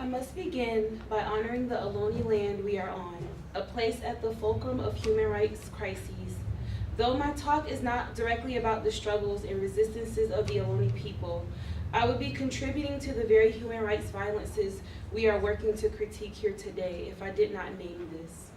must begin by honoring the Ohlone land we are on, a place at the fulcrum of human rights crises. Though my talk is not directly about the struggles and resistances of the Ohlone people, I would be contributing to the very human rights violences we are working to critique here today if I did not name this.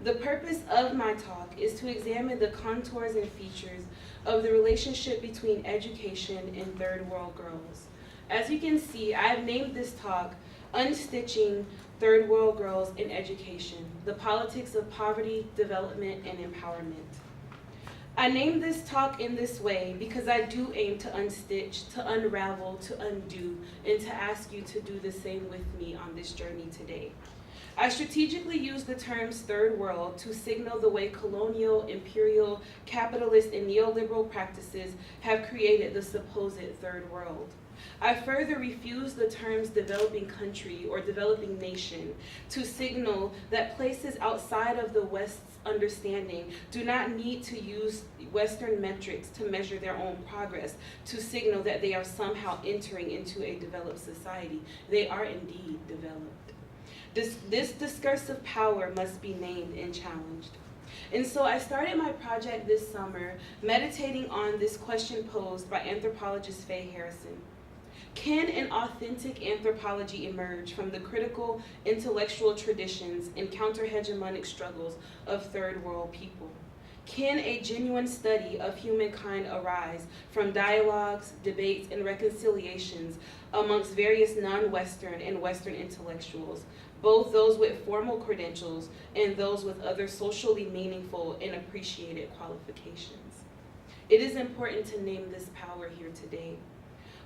The purpose of my talk is to examine the contours and features of the relationship between education and third world girls. As you can see, I have named this talk Unstitching Third World Girls in Education, the Politics of Poverty, Development, and Empowerment. I named this talk in this way because I do aim to unstitch, to unravel, to undo, and to ask you to do the same with me on this journey today. I strategically use the terms third world to signal the way colonial, imperial, capitalist, and neoliberal practices have created the supposed third world. I further refuse the terms developing country or developing nation to signal that places outside of the West's understanding do not need to use Western metrics to measure their own progress to signal that they are somehow entering into a developed society. They are indeed developed. This discursive power must be named and challenged. And so I started my project this summer meditating on this question posed by anthropologist Faye Harrison. Can an authentic anthropology emerge from the critical intellectual traditions and counter-hegemonic struggles of third world people? Can a genuine study of humankind arise from dialogues, debates, and reconciliations amongst various non-Western and Western intellectuals, both those with formal credentials and those with other socially meaningful and appreciated qualifications? It is important to name this power here today.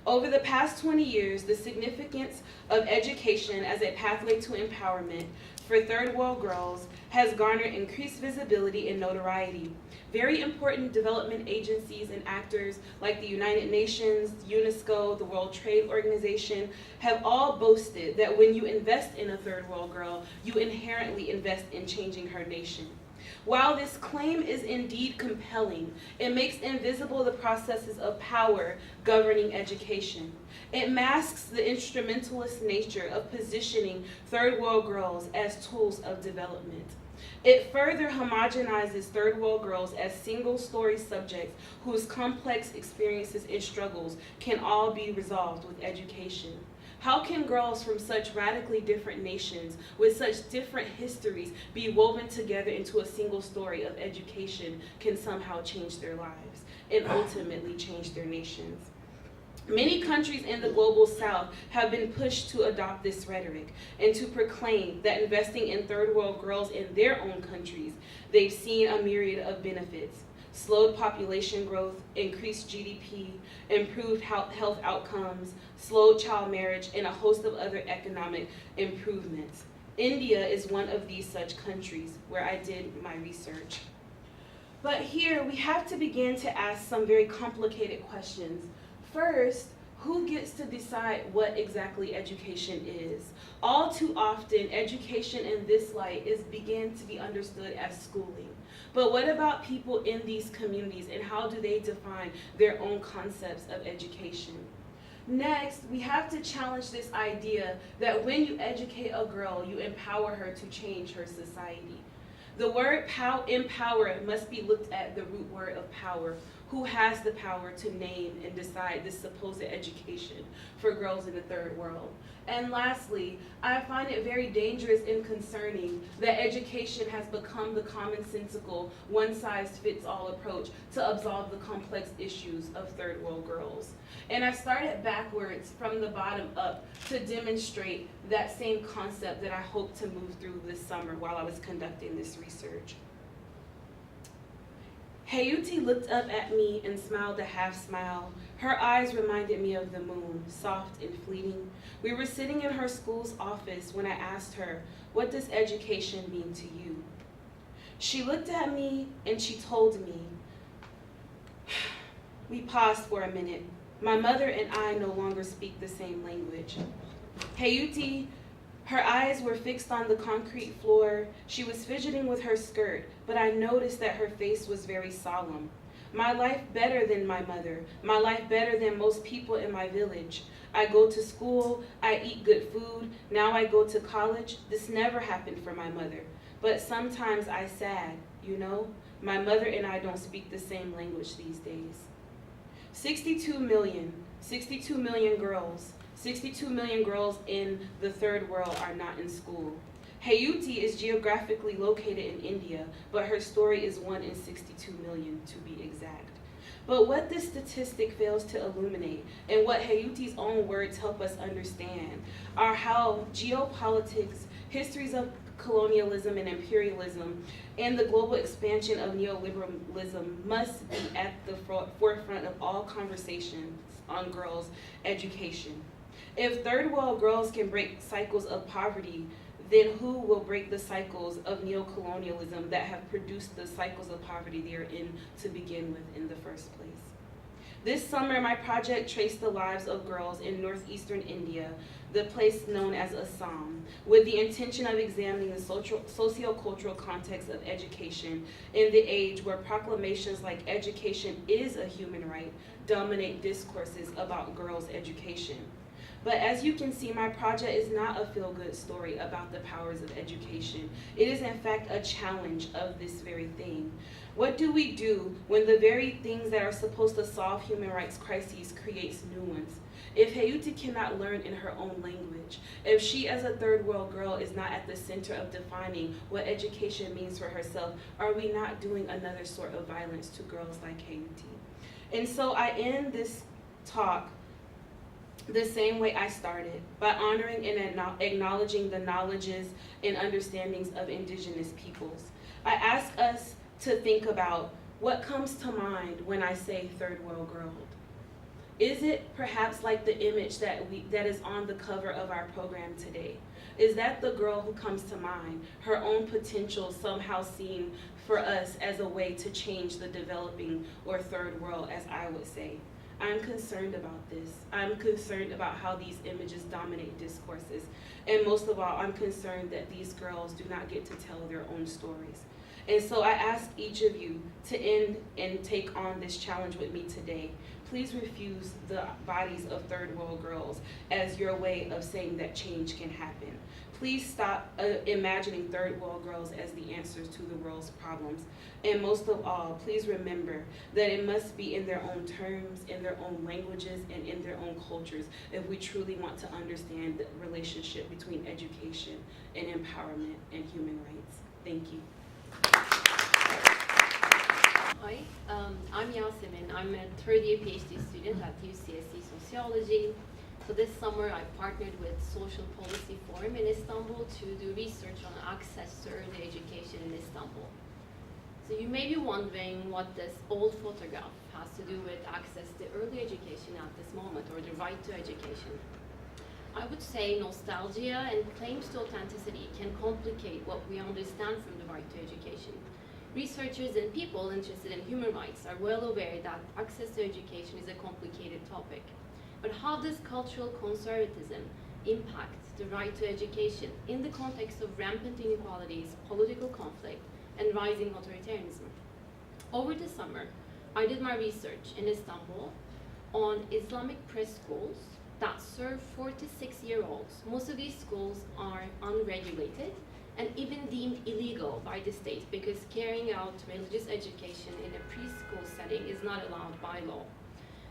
Over the past 20 years, the significance of education as a pathway to empowerment for third world girls has garnered increased visibility and notoriety. Very important development agencies and actors like the United Nations, UNESCO, the World Trade Organization have all boasted that when you invest in a third world girl, you inherently invest in changing her nation. While this claim is indeed compelling, it makes invisible the processes of power governing education. It masks the instrumentalist nature of positioning third world girls as tools of development. It further homogenizes third world girls as single-story subjects whose complex experiences and struggles can all be resolved with education. How can girls from such radically different nations with such different histories be woven together into a single story of education can somehow change their lives and ultimately change their nations? Many countries in the global south have been pushed to adopt this rhetoric and to proclaim that investing in third world girls in their own countries, they've seen a myriad of benefits: slowed population growth, increased GDP, improved health outcomes, slowed child marriage, and a host of other economic improvements. India is one of these such countries where I did my research. But here we have to begin to ask some very complicated questions. First, who gets to decide what exactly education is? All too often, education in this light begin to be understood as schooling. But what about people in these communities, and how do they define their own concepts of education? Next, we have to challenge this idea that when you educate a girl, you empower her to change her society. The word empower must be looked at the root word of power. Who has the power to name and decide this supposed education for girls in the third world? And lastly, I find it very dangerous and concerning that education has become the commonsensical, one-size-fits-all approach to absolve the complex issues of third world girls. And I started backwards from the bottom up to demonstrate that same concept that I hope to move through this summer while I was conducting this research. Hayuti looked up at me and smiled a half smile. Her eyes reminded me of the moon, soft and fleeting. We were sitting in her school's office when I asked her, "What does education mean to you?" She looked at me and she told me. We paused for a minute. My mother and I no longer speak the same language. Hayuti, her eyes were fixed on the concrete floor. She was fidgeting with her skirt, but I noticed that her face was very solemn. My life better than my mother. My life better than most people in my village. I go to school, I eat good food, now I go to college. This never happened for my mother. But sometimes I sad, you know? My mother and I don't speak the same language these days. 62 million girls. 62 million girls in the third world are not in school. Haiti is geographically located in India, but her story is 1 in 62 million to be exact. But what this statistic fails to illuminate, and what Haiti's own words help us understand, are how geopolitics, histories of colonialism and imperialism, and the global expansion of neoliberalism must be at the forefront of all conversations on girls' education. If third world girls can break cycles of poverty, then who will break the cycles of neocolonialism that have produced the cycles of poverty they are in to begin with in the first place? This summer, my project traced the lives of girls in northeastern India, the place known as Assam, with the intention of examining the socio-cultural context of education in the age where proclamations like education is a human right dominate discourses about girls' education. But as you can see, my project is not a feel-good story about the powers of education. It is in fact a challenge of this very thing. What do we do when the very things that are supposed to solve human rights crises creates new ones? If Haiti cannot learn in her own language, if she as a third world girl is not at the center of defining what education means for herself, are we not doing another sort of violence to girls like Haiti? And so I end this talk the same way I started, by honoring and acknowledging the knowledges and understandings of indigenous peoples. I ask us to think about what comes to mind when I say third world girl. Is it perhaps like the image that is on the cover of our program today? Is that the girl who comes to mind, her own potential somehow seen for us as a way to change the developing or third world, as I would say? I'm concerned about this. I'm concerned about how these images dominate discourses. And most of all, I'm concerned that these girls do not get to tell their own stories. And so I ask each of you to end and take on this challenge with me today. Please refuse the bodies of third world girls as your way of saying that change can happen. Please stop imagining third world girls as the answers to the world's problems. And most of all, please remember that it must be in their own terms, in their own languages, and in their own cultures if we truly want to understand the relationship between education and empowerment and human rights. Thank you. Hi, I'm Yasemin. I'm a third-year PhD student at UCSC Sociology. So this summer I partnered with Social Policy Forum in Istanbul to do research on access to early education in Istanbul. So you may be wondering what this old photograph has to do with access to early education at this moment, or the right to education. I would say nostalgia and claims to authenticity can complicate what we understand from the right to education. Researchers and people interested in human rights are well aware that access to education is a complicated topic. But how does cultural conservatism impact the right to education in the context of rampant inequalities, political conflict, and rising authoritarianism? Over the summer, I did my research in Istanbul on Islamic preschools that serve 4 to 6-year-olds. Most of these schools are unregulated and even deemed illegal by the state because carrying out religious education in a preschool setting is not allowed by law.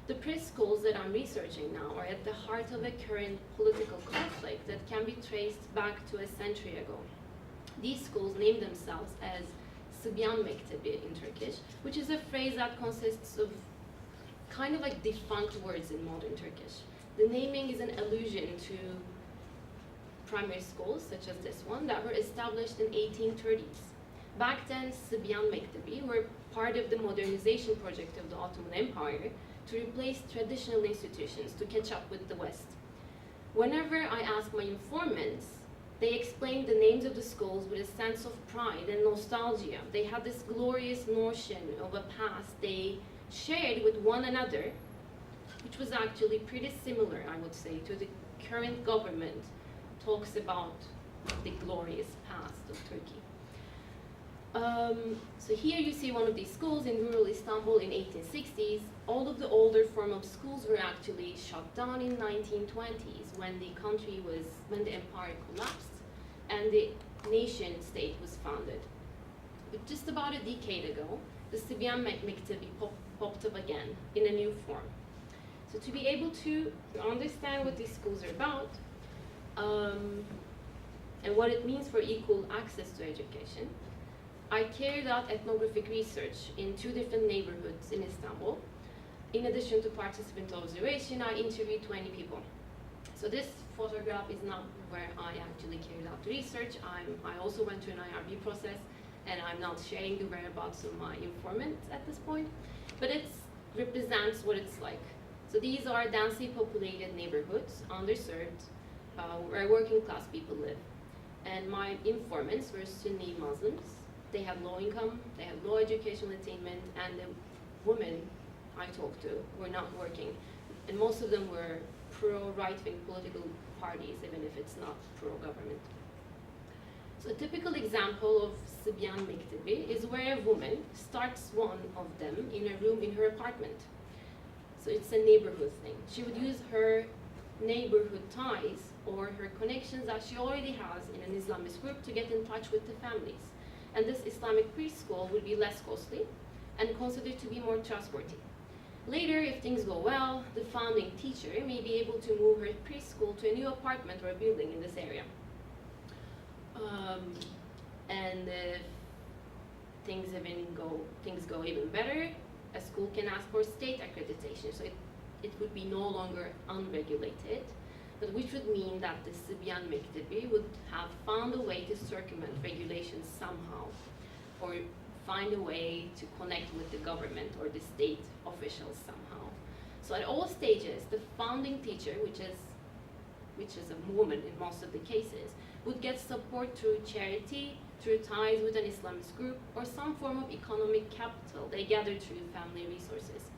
The preschools that I'm researching now are at the heart of a current political conflict that can be traced back to a century ago. These schools name themselves as Sıbyan Mektebi in Turkish, which is a phrase that consists of kind of like defunct words in modern Turkish. The naming is an allusion to primary schools, such as this one, that were established in 1830s. Back then, Sıbyan Mektebi were part of the modernization project of the Ottoman Empire to replace traditional institutions to catch up with the West. Whenever I ask my informants, they explain the names of the schools with a sense of pride and nostalgia. They had this glorious notion of a past they shared with one another, which was actually pretty similar, I would say, to the current government talks about the glorious past of Turkey. So here you see one of these schools in rural Istanbul in 1860s. All of the older form of schools were actually shut down in 1920s when when the empire collapsed and the nation state was founded. But just about a decade ago, the Sibyan Mektebi popped up again in a new form. So to be able to understand what these schools are about, and what it means for equal access to education, I carried out ethnographic research in 2 different neighborhoods in Istanbul. In addition to participant observation, I interviewed 20 people. So this photograph is not where I actually carried out the research. I also went through an IRB process, and I'm not sharing the whereabouts of my informants at this point, but it represents what it's like. So these are densely populated neighborhoods, underserved, where working class people live. And my informants were Sunni Muslims. They had low income, they had low educational attainment, and the women I talked to were not working. And most of them were pro-right-wing political parties, even if it's not pro-government. So a typical example of Sibyan Mektebi is where a woman starts one of them in a room in her apartment. So it's a neighborhood thing. She would use her neighborhood ties or her connections that she already has in an Islamist group to get in touch with the families. And this Islamic preschool would be less costly and considered to be more trustworthy. Later, if things go well, the founding teacher may be able to move her preschool to a new apartment or building in this area. And if things go even better, a school can ask for state accreditation, so it would be no longer unregulated, but which would mean that the Sibyan Mektebi would have found a way to circumvent regulations somehow, or find a way to connect with the government or the state officials somehow. So at all stages, the founding teacher, which is a woman in most of the cases, would get support through charity, through ties with an Islamist group, or some form of economic capital they gathered through family resources.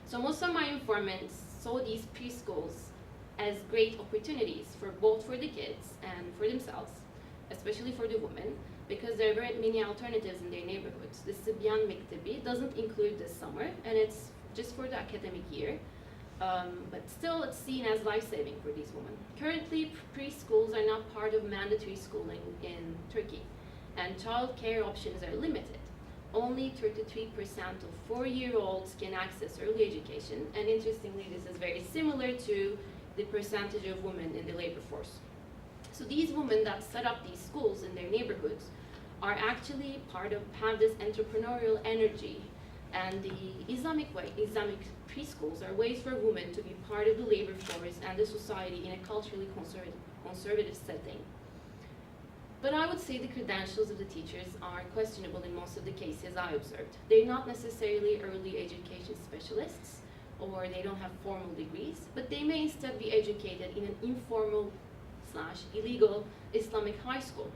So most of my informants saw these preschools as great opportunities for both for the kids and for themselves, especially for the women, because there weren't many alternatives in their neighborhoods. The Sibyan Mektebi doesn't include this summer, and it's just for the academic year, but still it's seen as life-saving for these women. Currently, preschools are not part of mandatory schooling in Turkey, and child care options are limited. Only 33% of 4-year-olds can access early education, and interestingly, this is very similar to the percentage of women in the labor force. So these women that set up these schools in their neighborhoods are actually have this entrepreneurial energy, and the Islamic preschools are ways for women to be part of the labor force and the society in a culturally conservative setting. But I would say the credentials of the teachers are questionable in most of the cases I observed. They're not necessarily early education specialists, or they don't have formal degrees, but they may instead be educated in an informal / illegal Islamic high school,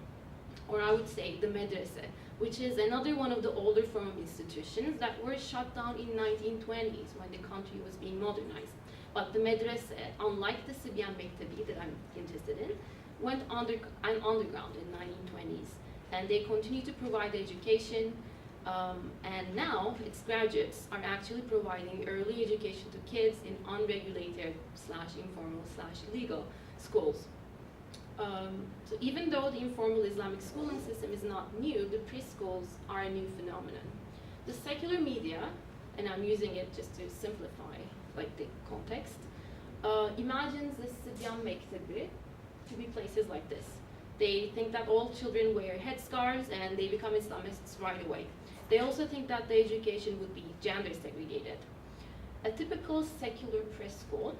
or I would say the medrese, which is another one of the older form of institutions that were shut down in 1920s when the country was being modernized. But the medrese, unlike the Sibyan Mektebi that I'm interested in, went underground in 1920s, and they continue to provide education, and now its graduates are actually providing early education to kids in unregulated / informal / illegal schools. So even though the informal Islamic schooling system is not new, the preschools are a new phenomenon. The secular media, and I'm using it just to simplify like the context, imagines the Sibyan Mektebi to be places like this. They think that all children wear headscarves and they become Islamists right away. They also think that the education would be gender segregated. A typical secular preschool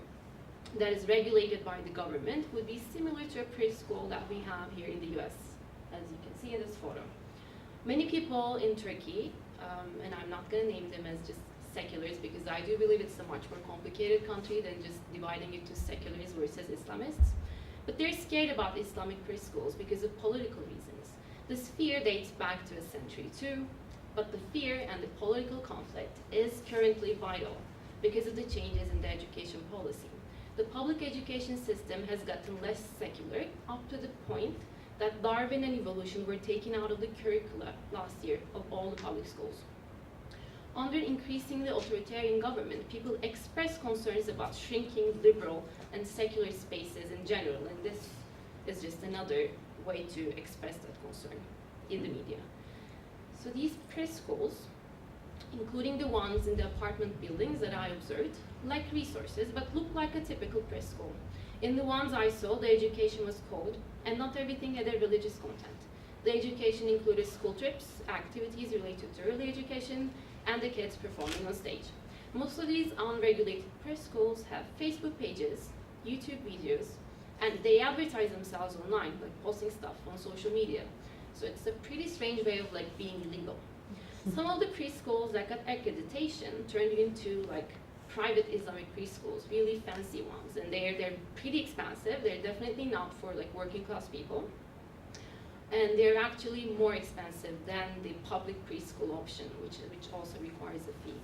that is regulated by the government would be similar to a preschool that we have here in the US, as you can see in this photo. Many people in Turkey, and I'm not going to name them as just seculars because I do believe it's a much more complicated country than just dividing it to seculars versus Islamists, but they're scared about Islamic preschools because of political reasons. This fear dates back to a century too, but the fear and the political conflict is currently vital because of the changes in the education policy. The public education system has gotten less secular up to the point that Darwin and evolution were taken out of the curricula last year of all the public schools. Under increasingly authoritarian government, people express concerns about shrinking liberal and secular spaces in general, and this is just another way to express that concern in the media. So these preschools, including the ones in the apartment buildings that I observed, lack resources but look like a typical preschool. In the ones I saw, the education was code, and not everything had a religious content. The education included school trips, activities related to early education, and the kids performing on stage. Most of these unregulated preschools have Facebook pages, YouTube videos, and they advertise themselves online, like posting stuff on social media. So it's a pretty strange way of like being illegal. Some of the preschools that got accreditation turned into like private Islamic preschools, really fancy ones, and they're pretty expensive. They're definitely not for like working class people, and they're actually more expensive than the public preschool option, which also requires a fee.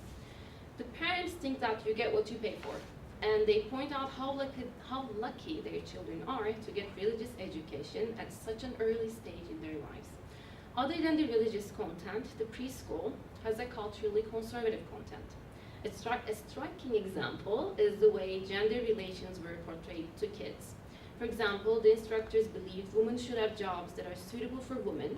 The parents think that you get what you pay for, and they point out how lucky their children are to get religious education at such an early stage in their lives. Other than the religious content, the preschool has a culturally conservative content. A striking example is the way gender relations were portrayed to kids. For example, the instructors believed women should have jobs that are suitable for women,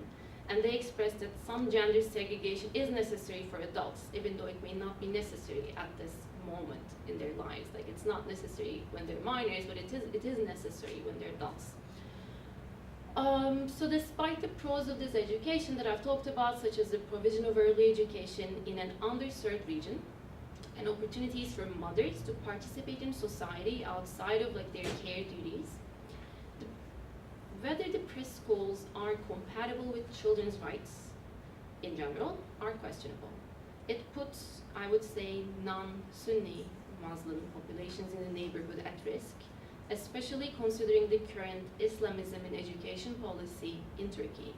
and they expressed that some gender segregation is necessary for adults, even though it may not be necessary at this moment in their lives. Like, it's not necessary when they're minors, but it is necessary when they're adults. So despite the pros of this education that I've talked about, such as the provision of early education in an underserved region, and opportunities for mothers to participate in society outside of like their care duties, whether the preschools are compatible with children's rights in general are questionable. It puts, I would say, non-Sunni Muslim populations in the neighborhood at risk, especially considering the current Islamism in education policy in Turkey.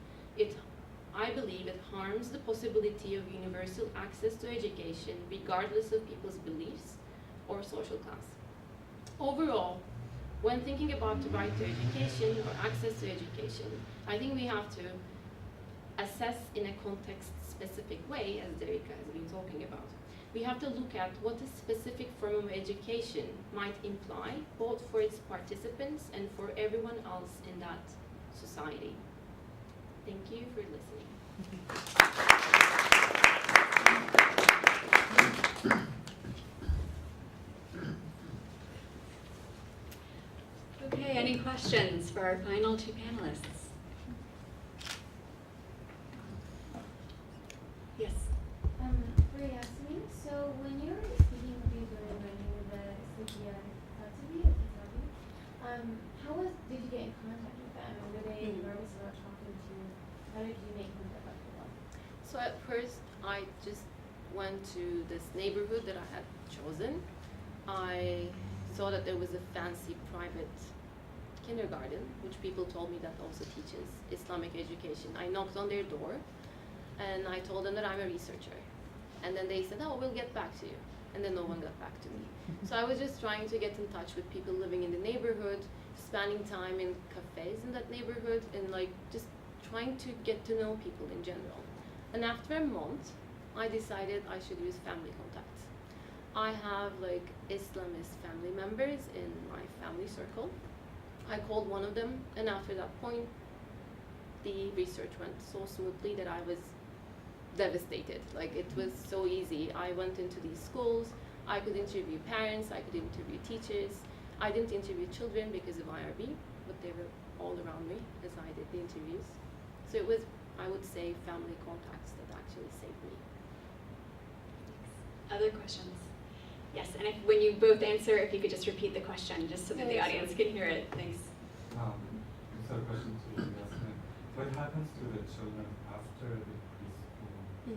I believe it harms the possibility of universal access to education regardless of people's beliefs or social class. Overall, when thinking about the right to education or access to education, I think we have to assess in a context-specific way, as Derrika has been talking about. We have to look at what a specific form of education might imply, both for its participants and for everyone else in that society. Thank you for listening. Okay, any questions for our final two panelists? Yes. For Yasemin, so when you were speaking with these women when you were the Sukia Katabi, did you get in contact with them? And were they nervous about talking to you? How did you make contact with them? So at first, I just went to this neighborhood that I had chosen. I saw that there was a fancy private kindergarten, which people told me that also teaches Islamic education. I knocked on their door, and I told them that I'm a researcher. And then they said, oh, we'll get back to you. And then no one got back to me. So I was just trying to get in touch with people living in the neighborhood, spending time in cafes in that neighborhood, and like just trying to get to know people in general. And after a month, I decided I should use family contacts. I have like Islamist family members in my family circle. I called one of them, and after that point, the research went so smoothly that I was devastated. Like, it was so easy. I went into these schools, I could interview parents, I could interview teachers. I didn't interview children because of IRB, but they were all around me as I did the interviews. So it was, I would say, family contacts that actually saved me. Other questions? Yes, and when you both answer, if you could just repeat the question, just so that the audience can hear it. Thanks. Just a question to you, Yasemin. What happens to the children after the preschool? Do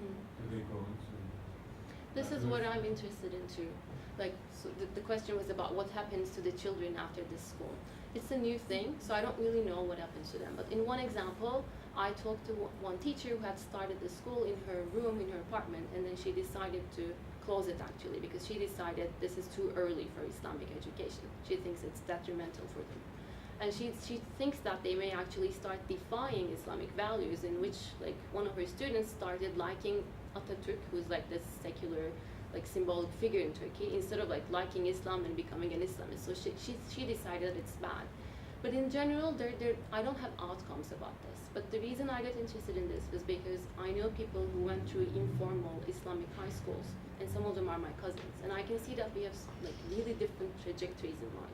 they go into? This is what I'm interested in too. Like, so the question was about what happens to the children after this school. It's a new thing, so I don't really know what happens to them. But in one example, I talked to one teacher who had started the school in her room, in her apartment, and then she decided to close it actually because she decided this is too early for Islamic education. She thinks it's detrimental for them. And she thinks that they may actually start defying Islamic values, in which like one of her students started liking Atatürk, who's like this secular, like symbolic figure in Turkey, instead of like liking Islam and becoming an Islamist. So she decided it's bad. But in general, I don't have outcomes about this. But the reason I got interested in this was because I know people who went through informal Islamic high schools, and some of them are my cousins. And I can see that we have like really different trajectories in life.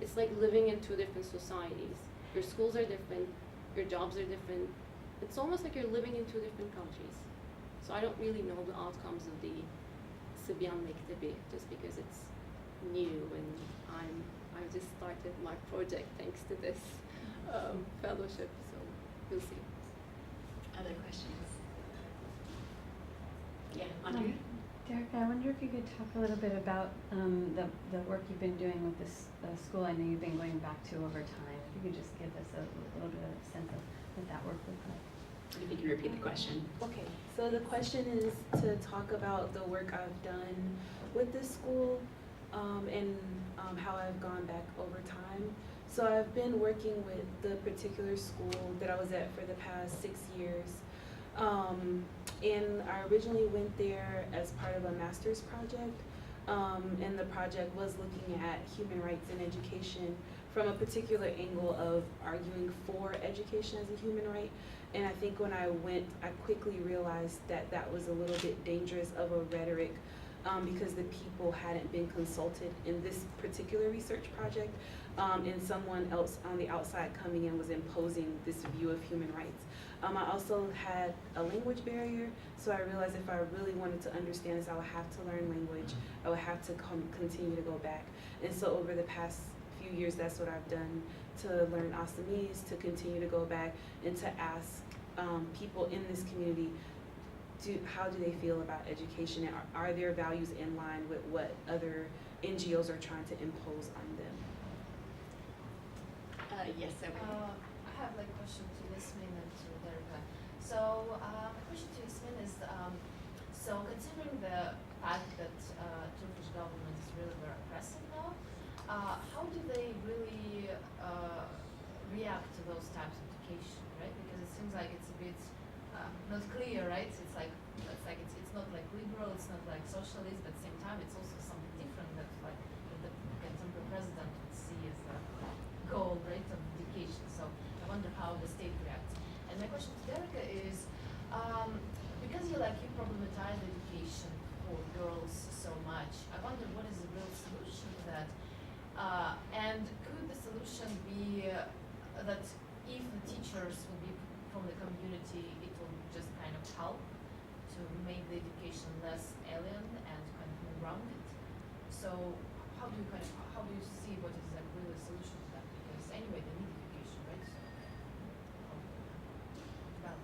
It's like living in two different societies. Your schools are different, your jobs are different. It's almost like you're living in two different countries. So I don't really know the outcomes of the Sibyan Mektebi just because it's new, and I just started my project thanks to this fellowship, so we'll see. Other questions? Yeah, Andrea? Derrika, I wonder if you could talk a little bit about the work you've been doing with this school. I know you've been going back to over time. If you could just give us a little bit of a sense of what that work looked like. If you can repeat the question. Okay, so the question is to talk about the work I've done with this school and how I've gone back over time. So I've been working with the particular school that I was at for the past 6 years. And I originally went there as part of a master's project. And the project was looking at human rights and education from a particular angle of arguing for education as a human right. And I think when I went, I quickly realized that that was a little bit dangerous of a rhetoric because the people hadn't been consulted in this particular research project. And someone else on the outside coming in was imposing this view of human rights. I also had a language barrier, so I realized if I really wanted to understand this, I would have to learn language. I would have to continue to go back. And so over the past few years, that's what I've done to learn Assamese, to continue to go back, and to ask people in this community, how do they feel about education? And are their values in line with what other NGOs are trying to impose on them? Yes, okay. I have like a question to Yasemin and to Derrika. So my question to Yasemin is, so considering the fact that Turkish government is really very oppressive now, how do they really react to those types of education, right? Because it seems like it's a bit not clear, right? It's not like liberal, it's not like socialist, but at the same time it's also something different that like the contemporary president would see as a goal, right, of education. So I wonder how the state reacts. And my question to Derrika is, because you problematize education for girls so much, I wonder what is the real solution to that? And could the solution be that if the teachers will be from the community, it will just kind of help to make the education less alien and kind of more rounded? So how do you see what is like really a solution to that? Because anyway, they need education, right? So how do you balance?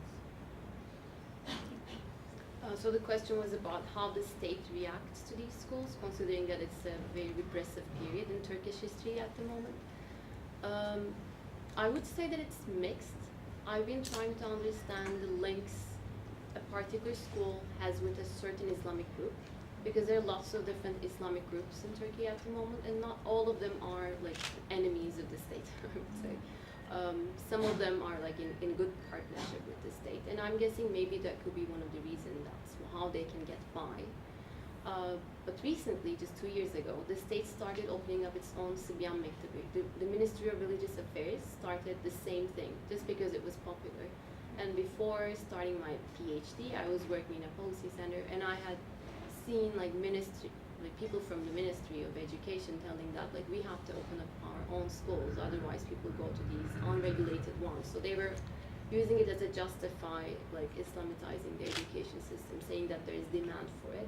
So the question was about how the state reacts to these schools, considering that it's a very repressive period in Turkish history at the moment. I would say that it's mixed. I've been trying to understand the links a particular school has with a certain Islamic group, because there are lots of different Islamic groups in Turkey at the moment, and not all of them are like enemies of the state, I would say. Some of them are like in good partnership with the state, and I'm guessing maybe that could be one of the reasons that's how they can get by. But recently, just 2 years ago, the state started opening up its own Sibyan Mektebi. The Ministry of Religious Affairs started the same thing just because it was popular. And before starting my PhD, I was working in a policy center, and I had seen like people from the Ministry of Education telling that like we have to open up our own schools, otherwise people go to these unregulated ones. So they were using it as a justify like Islamicizing the education system, saying that there is demand for it.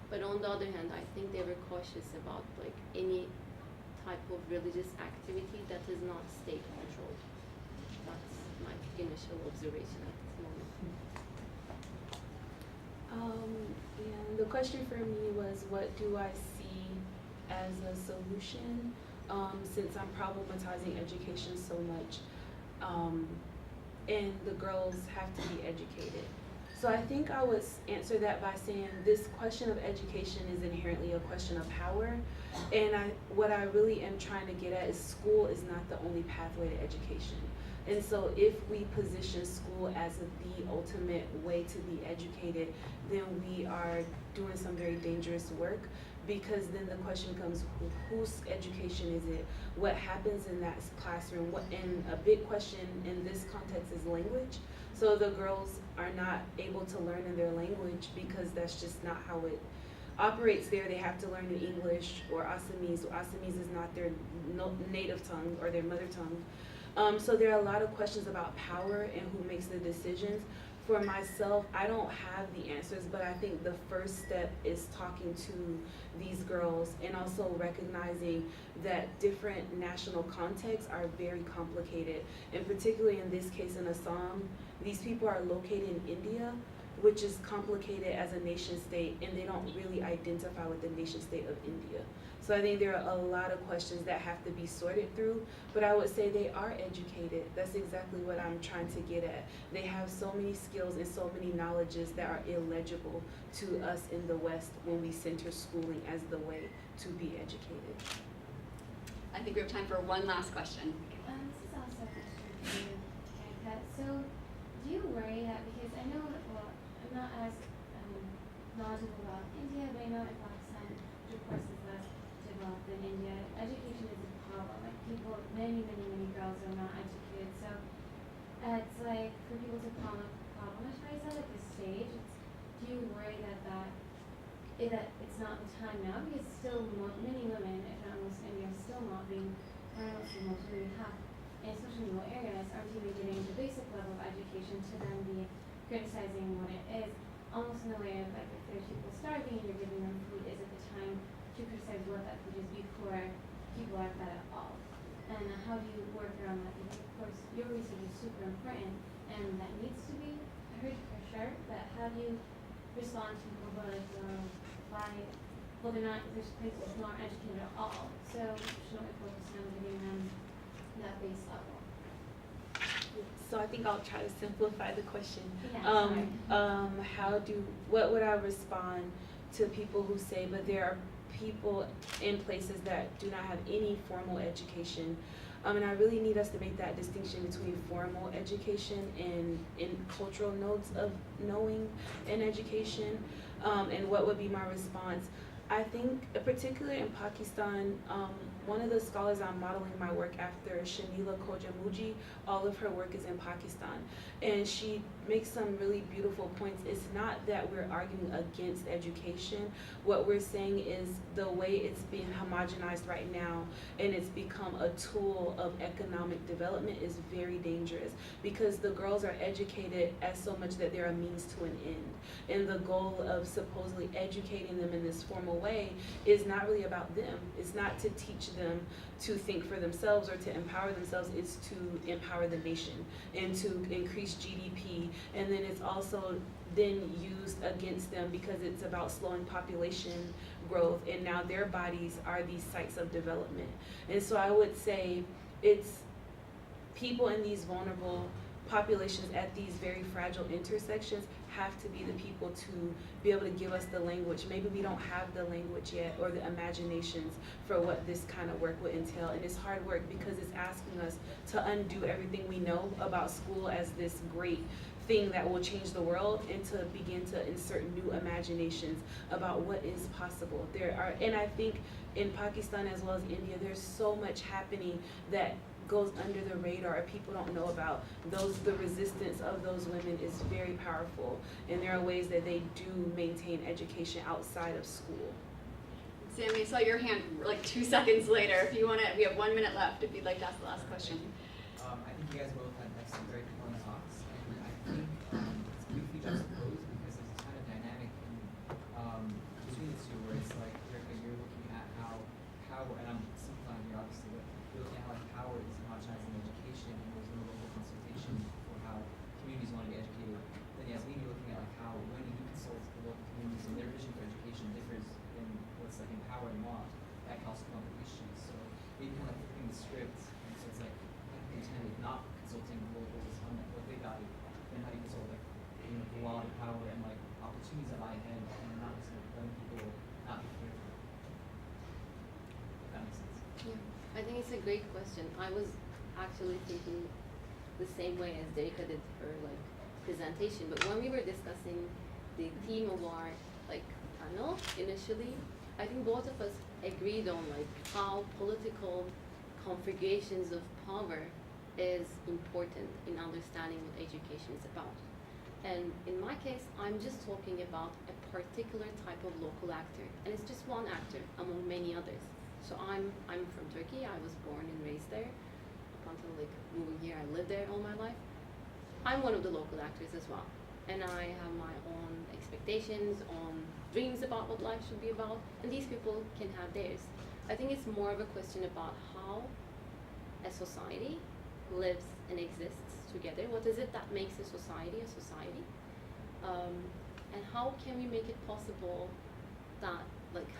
But on the other hand, I think they were cautious about like any type of religious activity that is not state controlled. That's my initial observation at this moment. And the question for me was, what do I see as a solution, since I'm problematizing education so much, and the girls have to be educated. So So I think I would answer that by saying this question of education is inherently a question of power. And what I really am trying to get at is school is not the only pathway to education. And so if we position school as the ultimate way to be educated, then we are doing some very dangerous work, because then the question becomes, whose education is it? What happens in that classroom? And a big question in this context is language. So the girls are not able to learn in their language because that's just not how it operates there. They have to learn in English or Assamese. Assamese is not their native tongue or their mother tongue. So there are a lot of questions about power and who makes the decisions. For myself, I don't have the answers, but I think the first step is talking to these girls and also recognizing that different national contexts are very complicated. And particularly in this case in Assam, these people are located in India, which is complicated as a nation state, and they don't really identify with the nation state of India. So I think there are a lot of questions that have to be sorted through, but I would say they are educated. That's exactly what I'm trying to get at. They have so many skills and so many knowledges that are illegible to us in the West when we center schooling as the way to be educated. I think we have time for one last question. This is also a question for you, Derrika. So, do you worry that, because I know, well, I'm not as knowledgeable about India, but I know in Pakistan, which of course is less developed than India, education is a problem. Like people, many girls are not educated. So, it's like for people to problematize that at this stage. Do you worry that it's not the time now, because still many women, if not most in India, still not being, or most women have, and especially in rural areas, aren't even getting the basic level of education to then be criticizing what it is, almost in the way of like if there's people starving and you're giving them food, is it the time to criticize what that food is before people are fed at all? And how do you work around that? Because of course your research is super important and that needs to be heard for sure, but how do you respond to people who are like, well, they're not, there's places who aren't educated at all, so shouldn't we focus on giving them that base level? So I think I'll try to simplify the question. Yeah, What would I respond to people who say, but there are people in places that do not have any formal education? And I really need us to make that distinction between formal education and in cultural nodes of knowing and education. And what would be my response? I think, particularly in Pakistan, one of the scholars I'm modeling my work after, Shamila Khojamuji, all of her work is in Pakistan. And she makes some really beautiful points. It's not that we're arguing against education. What we're saying is the way it's being homogenized right now and it's become a tool of economic development is very dangerous, because the girls are educated as so much that they're a means to an end. And the goal of supposedly educating them in this formal way is not really about them. It's not to teach them to think for themselves or to empower themselves. It's to empower the nation and to increase GDP. And then it's also then used against them because it's about slowing population growth, and now their bodies are these sites of development. And so I would say it's people in these vulnerable populations at these very fragile intersections have to be the people to be able to give us the language. Maybe we don't have the language yet or the imaginations for what this kind of work would entail. And it's hard work because it's asking us to undo everything we know about school as this great thing that will change the world, and to begin to insert new imaginations about what is possible. And I think in Pakistan as well as India, there's so much happening that goes under the radar, people don't know about. The resistance of those women is very powerful, and there are ways that they do maintain education outside of school. Sammy, I saw your hand like 2 seconds later. If you want to, we have 1 minute left if you'd like to ask the last question. I think you guys both had some very compelling talks, and I think it's beautifully juxtaposed because there's this kind of dynamic between the two where it's like, Derrika, you're looking at how power, and I'm simplifying here obviously, but you're looking at how like power is homogenizing education and there's no local consultation for how communities want to be educated. Then Yasemin, you're looking at like how when you do consult the local communities and their vision for education differs than what's like in power and law, that can also come up with issues. So maybe kind of like flipping the script, and so it's like, I think the intent of not consulting locals on I think it's a great question. I was actually thinking the same way as Derrika did her presentation, but when we were discussing the theme of our panel initially, I think both of us agreed on how political configurations of power is important in understanding what education is about. And in my case, I'm just talking about a particular type of local actor, and it's just one actor among many others. So I'm from Turkey. I was born and raised there. Up until moving here, I lived there all my life. I'm one of the local actors as well, and I have my own expectations, own dreams about what life should be about, and these people can have theirs. I think it's more of a question about how a society lives and exists together. What is it that makes a society a society? And how can we make it possible that,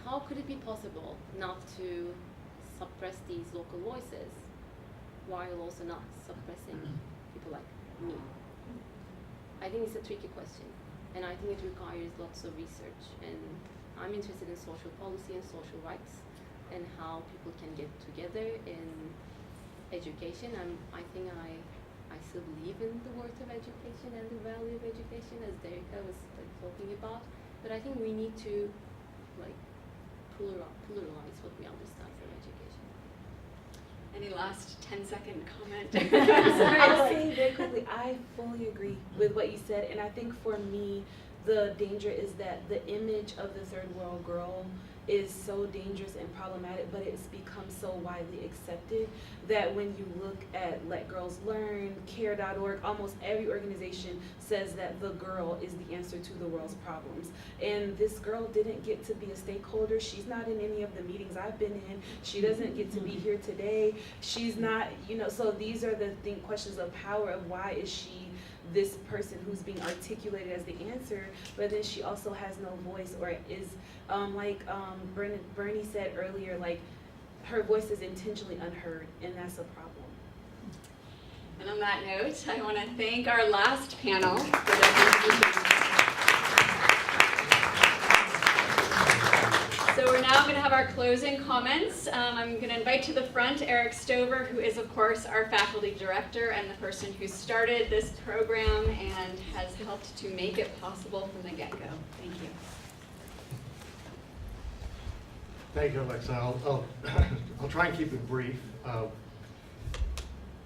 how could it be possible not to suppress these local voices while also not suppressing people like me? I think it's a tricky question, and I think it requires lots of research, and I'm interested in social policy and social rights and how people can get together in education. I think I still believe in the worth of education and the value of education, as Derrika was talking about, but I think we need to pluralize what we understand from education. Any last 10-second comment? I'll say very quickly, I fully agree with what you said, and I think for me, the danger is that the image of the third world girl is so dangerous and problematic, but it's become so widely accepted that when you look at Let Girls Learn, Care.org, almost every organization says that the girl is the answer to the world's problems. And this girl didn't get to be a stakeholder. She's not in any of the meetings I've been in. She doesn't get to be here today. She's not, so these are the questions of power of why is she this person who's being articulated as the answer, but then she also has no voice, or is Bernie said earlier, her voice is intentionally unheard, and that's a problem. And on that note, I want to thank our last panel for their contributions. So we're now going to have our closing comments. I'm going to invite to the front Eric Stover, who is, of course, our faculty director and the person who started this program and has helped to make it possible from the get-go. Thank you. Thank you, Alexa. I'll try and keep it brief. I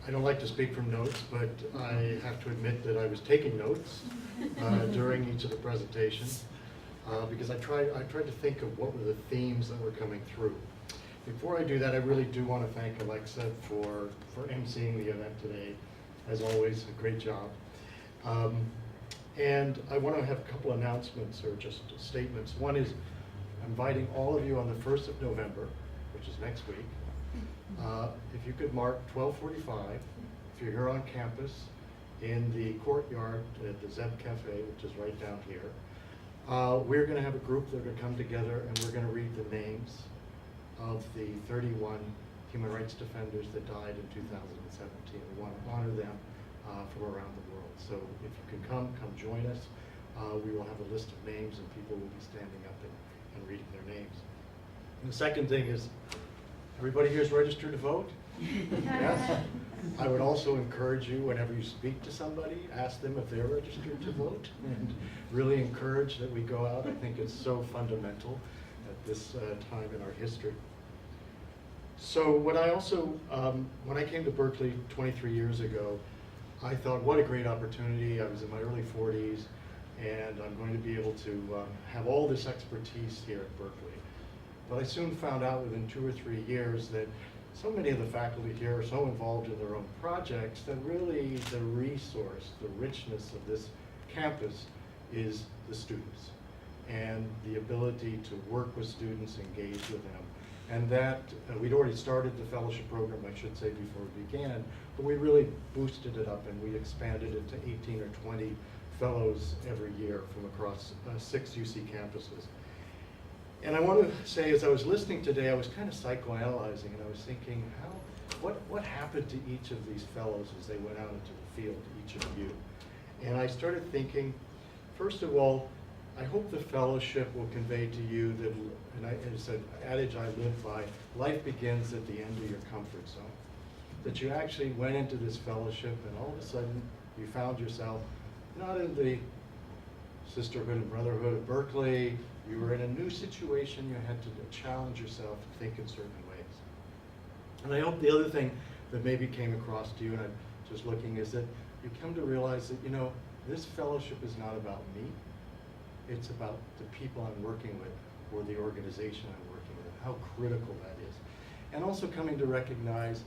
don't like to speak from notes, but I have to admit that I was taking notes during each of the presentations. Because I tried to think of what were the themes that were coming through. Before I do that, I really do want to thank Alexa for emceeing the event today. As always, a great job. And I want to have a couple announcements or just statements. One is I'm inviting all of you on the 1st of November, which is next week. If you could mark 12:45, if you're here on campus, in the courtyard at the Zeb Cafe, which is right down here. We're going to have a group that are going to come together, and we're going to read the names of the 31 human rights defenders that died in 2017. We want to honor them from around the world. So if you can come join us. We will have a list of names, and people will be standing up and reading their names. And the second thing is, everybody here is registered to vote? Yes? I would also encourage you, whenever you speak to somebody, ask them if they're registered to vote, and really encourage that we go out. I think it's so fundamental at this time in our history. So what I also, when I came to Berkeley 23 years ago, I thought, what a great opportunity. I was in my early 40s, and I'm going to be able to have all this expertise here at Berkeley. But I soon found out within 2 or 3 years that so many of the faculty here are so involved in their own projects that really the resource, the richness of this campus is the students and the ability to work with students, engage with them. And that, we'd already started the fellowship program, I should say, before we began, but we really boosted it up, and we expanded it to 18 or 20 fellows every year from across 6 UC campuses. And I want to say, as I was listening today, I was kind of psychoanalyzing, and I was thinking, what happened to each of these fellows as they went out into the field, each of you? And I started thinking, first of all, I hope the fellowship will convey to you that, and it's an adage I live by, life begins at the end of your comfort zone. That you actually went into this fellowship and all of a sudden you found yourself not in the sisterhood and brotherhood of Berkeley, you were in a new situation, you had to challenge yourself to think in certain ways. And I hope the other thing that maybe came across to you, and I'm just looking, is that you come to realize that, you know, this fellowship is not about me, it's about the people I'm working with or the organization I'm working with, how critical that is. And also coming to recognize,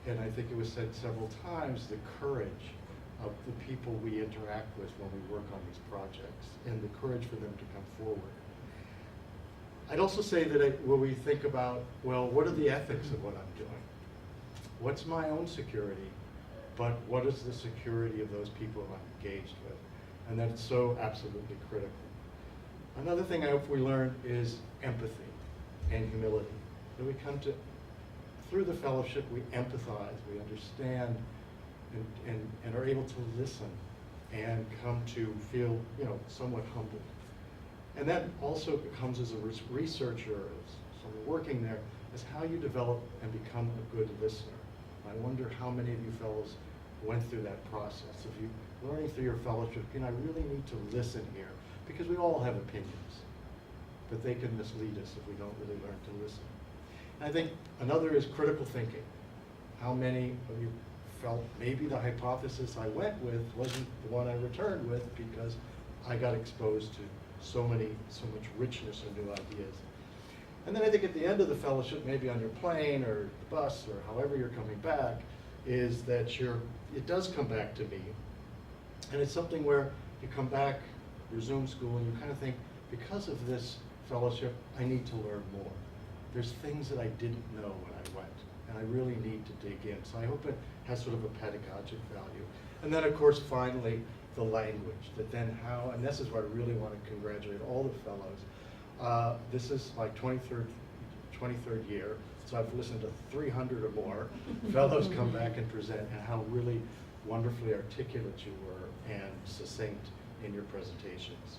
and I think it was said several times, the courage of the people we interact with when we work on these projects, and the courage for them to come forward. I'd also say that when we think about, well, what are the ethics of what I'm doing? What's my own security, but what is the security of those people I'm engaged with? And that's so absolutely critical. Another thing I hope we learn is empathy and humility. That we come to, through the fellowship, we empathize, we understand, and are able to listen and come to feel, you know, somewhat humbled. And that also comes as a researcher, as someone working there, is how you develop and become a good listener. I wonder how many of you fellows went through that process. If you learning through your fellowship, you know, I really need to listen here, because we all have opinions, but they can mislead us if we don't really learn to listen. And I think another is critical thinking. How many of you felt maybe the hypothesis I went with wasn't the one I returned with, because I got exposed to so much richness and new ideas. And then I think at the end of the fellowship, maybe on your plane or the bus or however you're coming back, is that it does come back to me. And it's something where you come back, resume school, and you kind of think, because of this fellowship, I need to learn more. There's things that I didn't know when I went, and I really need to dig in. So I hope it has sort of a pedagogic value. And then, of course, finally, the language, that then how, and this is where I really want to congratulate all the fellows. This is my 23rd year, so I've listened to 300 or more fellows come back and present, and how really wonderfully articulate you were and succinct in your presentations.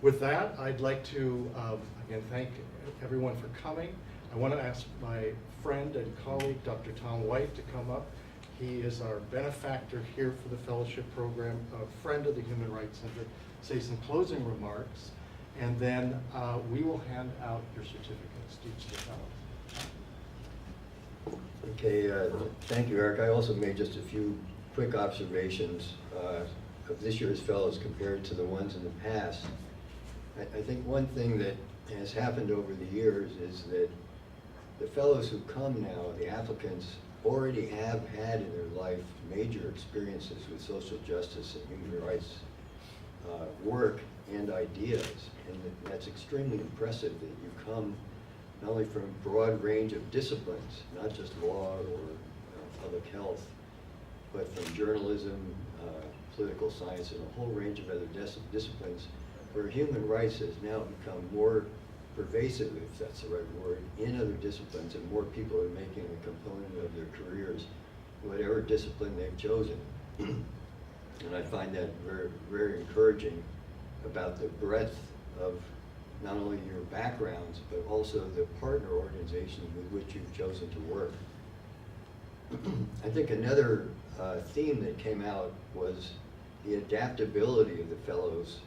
With that, I'd like to, again, thank everyone for coming. I want to ask my friend and colleague, Dr. Tom White, to come up. He is our benefactor here for the fellowship program, a friend of the Human Rights Center, say some closing remarks, and then we will hand out your certificates to each of the fellows. Okay, thank you, Eric. I also made just a few quick observations of this year's fellows compared to the ones in the past. I think one thing that has happened over the years is that the fellows who come now, the applicants, already have had in their life major experiences with social justice and human rights work and ideas. And that's extremely impressive that you come not only from a broad range of disciplines, not just law or public health, but from journalism, political science, and a whole range of other disciplines, where human rights has now become more pervasive, if that's the right word, in other disciplines, and more people are making a component of their careers, whatever discipline they've chosen. And I find that very, very encouraging about the breadth of not only your backgrounds, but also the partner organizations with which you've chosen to work. I think another theme that came out was the adaptability of the fellows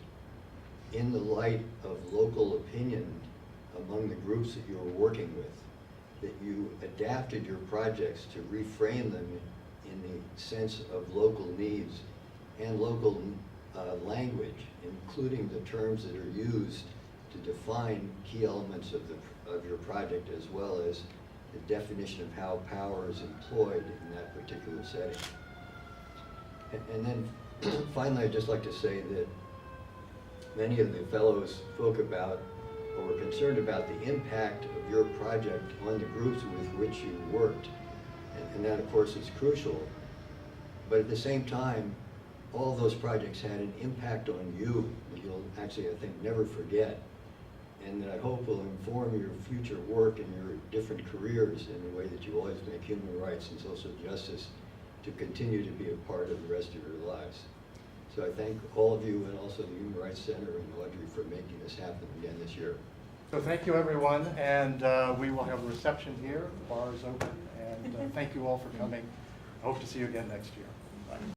in the light of local opinion among the groups that you were working with, that you adapted your projects to reframe them in the sense of local needs and local language, including the terms that are used to define key elements of your project, as well as the definition of how power is employed in that particular setting. And then finally, I'd just like to say that many of the fellows spoke about or were concerned about the impact of your project on the groups with which you worked. And that, of course, is crucial. But at the same time, all of those projects had an impact on you that you'll actually, I think, never forget, and that I hope will inform your future work and your different careers in the way that you always make human rights and social justice to continue to be a part of the rest of your lives. So I thank all of you and also the Human Rights Center and Audrey for making this happen again this year. So thank you, everyone, and we will have a reception here. The bar is open, and thank you all for coming. I hope to see you again next year. Bye.